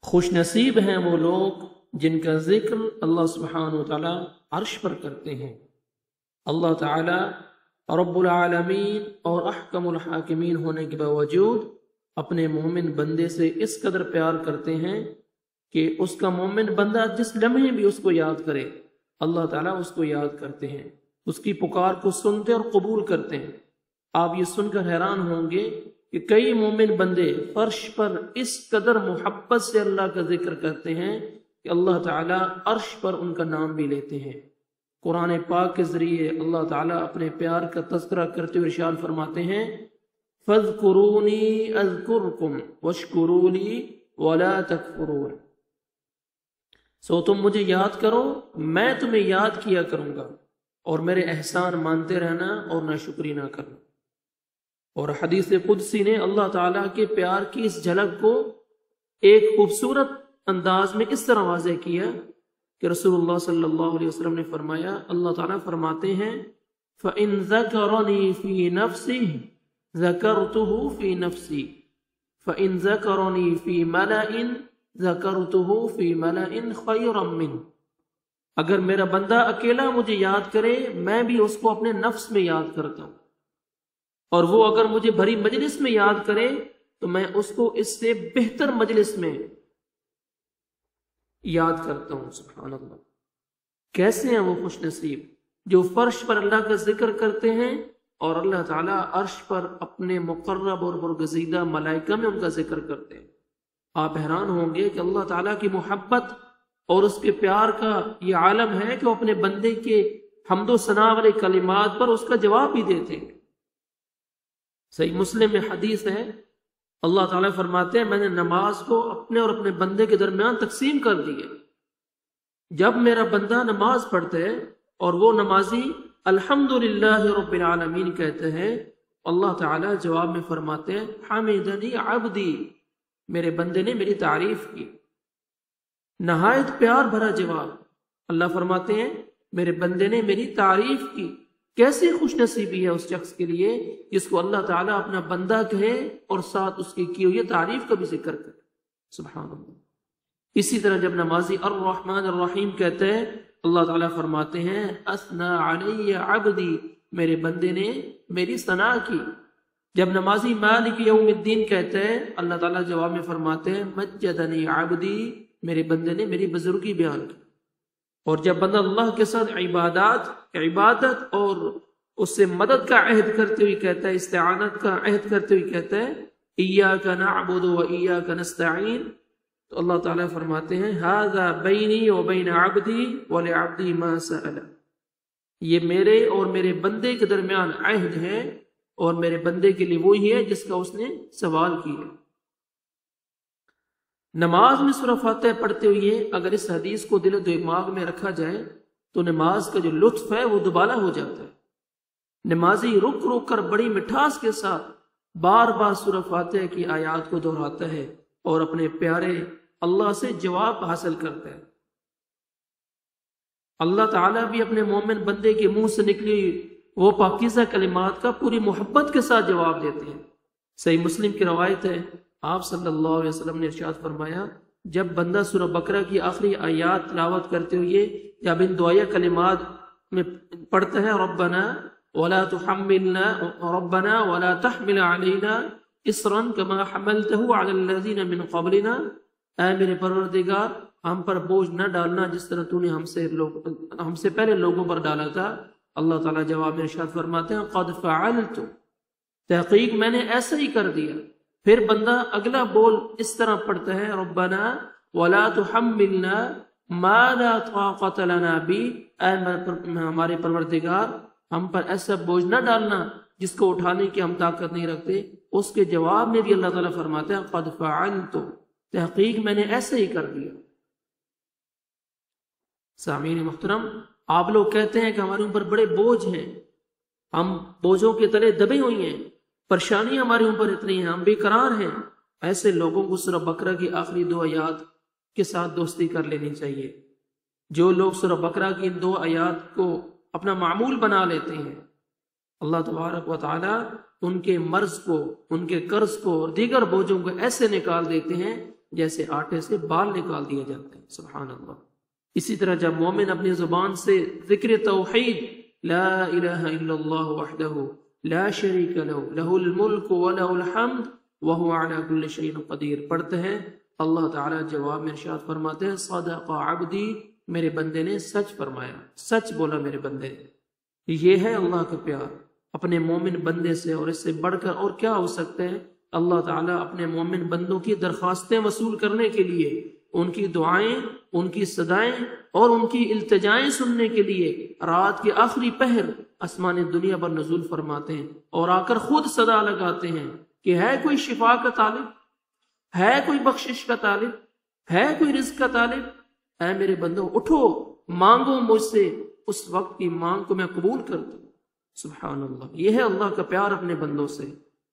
خوش نصیب ہیں وہ لوگ جن کا ذکر اللہ سبحانہ و تعالی عرش پر کرتے ہیں۔ اللہ تعالی رب العالمین اور احکم الحاکمین ہونے کے باوجود اپنے مومن بندے سے اس قدر پیار کرتے ہیں کہ اس کا مومن بندہ جس لمحے بھی اس کو یاد کرے اللہ تعالیٰ اس کو یاد کرتے ہیں، اس کی پکار کو سنتے اور قبول کرتے ہیں۔ آپ یہ سن کر حیران ہوں گے کہ کئی مومن بندے فرش پر اس قدر محبت سے اللہ کا ذکر کرتے ہیں کہ اللہ تعالیٰ عرش پر ان کا نام بھی لیتے ہیں۔ قرآن پاک کے ذریعے اللہ تعالیٰ اپنے پیار کا تذکرہ کرتے ہوئے ارشاد فرماتے ہیں فَاذْكُرُونِي أَذْكُرْكُمْ وَاشْكُرُوا لِي وَلَا تَكْفُرُونِ، سو تم مجھے یاد کرو میں تمہیں یاد کیا کروں گا، اور میرے احسان مانتے رہنا اور ناشکری نہ کرنا۔ اور حدیث قدسی نے اللہ تعالیٰ کے پیار کی اس جھلک کو ایک خوبصورت انداز میں اس طرح واضح کیا کہ رسول اللہ صلی اللہ علیہ وسلم نے فرمایا، اللہ تعالیٰ فرماتے ہیں فَإِن ذَكَرَنِي فِي نَفْسِهِ ذَكَرْتُهُ فِي نَفْسِي فَإِن ذَكَرَنِي فِي مَلَئٍ ذَكَرْتُهُ فِي مَلَئٍ خَيْرًا مِّنْهُ، اگر میرا بندہ اکیلا مجھے یاد کرے میں بھی اس کو اپنے نفس میں یاد کرتا ہوں، اور وہ اگر مجھے بھری مجلس میں یاد کرے تو میں اس کو اس سے بہتر مجلس میں یاد کرتا ہوں۔ سبحان اللہ، کیسے ہیں وہ خوش نصیب جو فرش پر اللہ کا ذکر کرتے ہیں اور اللہ تعالیٰ عرش پر اپنے مقرب اور برگزیدہ ملائکہ میں ان کا ذکر کرتے ہیں۔ آپ حیران ہوں گے کہ اللہ تعالیٰ کی محبت اور اس کے پیار کا یہ عالم ہے کہ وہ اپنے بندے کے حمد و ثنا والے کلمات پر اس کا جواب بھی دیتے ہیں۔ صحیح مسلم میں حدیث ہے، اللہ تعالیٰ فرماتے ہیں میں نے نماز کو اپنے اور اپنے بندے کے درمیان تقسیم کر دی ہے۔ جب میرا بندہ نماز پڑھتے ہے اور وہ نمازی الحمدللہ رب العالمین کہتے ہیں، اللہ تعالیٰ جواب میں فرماتے ہیں حمدنی عبدی، میرے بندے نے میری تعریف کی۔ نہایت پیار بھرا جواب، اللہ فرماتے ہیں میرے بندے نے میری تعریف کی۔ کیسی خوش نصیبی ہے اس شخص کے لیے جس کو اللہ تعالیٰ اپنا بندہ کہے اور ساتھ اس کی ہوئی تعریف کا بھی ذکر کرے۔ سبحان اللہ۔ اسی طرح جب نمازی الرحمن الرحیم کہتے ہیں اللہ تعالیٰ فرماتے ہیں اثنا علی عبدی، میرے بندے نے میری ثنا کی۔ جب نمازی مالک یوم الدین کہتے ہیں اللہ تعالیٰ جواب میں فرماتے ہیں مجدنی عبدی، میرے بندے نے میری بزرگی بیان کی۔ اور جب بندہ اللہ کے ساتھ عبادت اور اس سے مدد کا عہد کرتے ہوئے کہتا ہے، استعانت کا عہد کرتے ہوئے کہتا ہے ایاک نعبد و ایاک نستعین، تو اللہ تعالیٰ فرماتے ہیں ھذا بینی و بین عبدی ولعبدی ما سأل، یہ میرے اور میرے بندے کے درمیان عہد ہے اور میرے بندے کے لیے وہی ہے جس کا اس نے سوال کیا۔ نماز میں سورہ فاتحہ پڑھتے ہوئے اگر اس حدیث کو دل و دماغ میں رکھا جائے تو نماز کا جو لطف ہے وہ دوبالا ہو جاتا ہے۔ نمازی رک رک کر بڑی مٹھاس کے ساتھ بار بار سورہ فاتحہ کی آیات کو دہراتا ہے اور اپنے پیارے اللہ سے جواب حاصل کرتا ہے۔ اللہ تعالیٰ بھی اپنے مومن بندے کے منہ سے نکلی وہ پاکیزہ کلمات کا پوری محبت کے ساتھ جواب دیتے ہیں۔ صحیح مسلم کی روایت ہے، آپ صلی اللہ علیہ وسلم نے ارشاد فرمایا جب بندہ سورہ بقرہ کی آخری آیات تلاوت کرتے ہوئے جب ان دعائیہ کلمات میں پڑھتا ہے ربنا ولا تحملنا ربنا ولا تحمل علينا اصرا كما حملته على الذين من قبلنا، اے میرے پروردگار ہم پر بوجھ نہ ڈالنا جس طرح تو نے ہم سے پہلے لوگوں پر ڈالا تھا۔ اللہ تعالیٰ جواب میں ارشاد فرماتے ہیں قد فعلت، تحقیق میں نے ایسا ہی کر دیا۔ پھر بندہ اگلا بول اس طرح پڑھتا ہے ربنا ولا تحملنا ما لا طاقت لنا به، اے ہمارے پروردگار ہم پر ایسا بوجھ نہ ڈالنا جس کو اٹھانے کی ہم طاقت نہیں رکھتے۔ اس کے جواب میں بھی اللہ تعالیٰ فرماتے ہیں قد فعلت، تحقیق میں نے ایسا ہی کر دیا۔ سامعین محترم، آپ لوگ کہتے ہیں کہ ہمارے اوپر بڑے بوجھ ہیں، ہم بوجھوں کے تلے دبے ہوئی ہیں، پریشانیاں ہمارے اوپر اتنی ہیں، ہم بے قرار ہیں۔ ایسے لوگوں کو سورہ بقرہ کی آخری دو آیات کے ساتھ دوستی کر لینی چاہیے۔ جو لوگ سورہ بقرہ کی ان دو آیات کو اپنا معمول بنا لیتے ہیں اللہ تبارک و تعالی ان کے مرض کو، ان کے قرض کو اور دیگر بوجھوں کو ایسے نکال دیتے ہیں جیسے آٹے سے بال نکال دیا جاتا ہے۔ سبحان اللہ۔ اسی طرح جب مومن اپنی زبان سے ذکر توحید لا الہ الا اللہ وحدہ لا شریک لہ لہ الملک ولہ الحمد وہو علی کل شیء قدیر پڑھتے ہیں، اللہ تعالیٰ جواب میں ارشاد فرماتے ہیں صدق عبدی، میرے بندے نے سچ فرمایا، سچ بولا میرے بندے نے۔ یہ ہے اللہ کا پیار اپنے مومن بندے سے، اور اس سے بڑھ کر اور کیا ہو سکتا ہے؟ اللہ تعالیٰ اپنے مومن بندوں کی درخواستیں وصول کرنے کے لیے، ان کی دعائیں، ان کی صدائیں اور ان کی التجائیں سننے کے لیے رات کے آخری پہر آسمان دنیا پر نزول فرماتے ہیں، اور آ کر خود صدا لگاتے ہیں کہ ہے کوئی شفا کا طالب، ہے کوئی بخشش کا طالب، ہے کوئی رزق کا طالب؟ اے میرے بندوں اٹھو، مانگو مجھ سے، اس وقت کی مانگ کو میں قبول کرتا ہوں۔ سبحان اللہ۔ یہ ہے اللہ کا پیار اپنے بندوں سے۔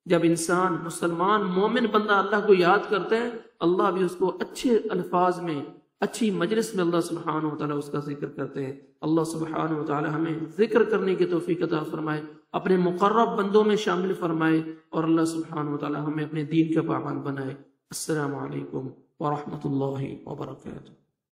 جب انسان مسلمان مومن بندہ اللہ کو یاد کرتا ہے، اللہ بھی اس کو اچھے الفاظ میں، اچھی مجلس میں اللہ سبحانہ و تعالیٰ اس کا ذکر کرتے ہیں۔ اللہ سبحانہ و تعالیٰ ہمیں ذکر کرنے کی توفیق عطا فرمائے، اپنے مقرب بندوں میں شامل فرمائے، اور اللہ سبحانہ و تعالیٰ ہمیں اپنے دین کا پابند بنائے۔ السلام علیکم ورحمۃ اللہ وبرکاتہ۔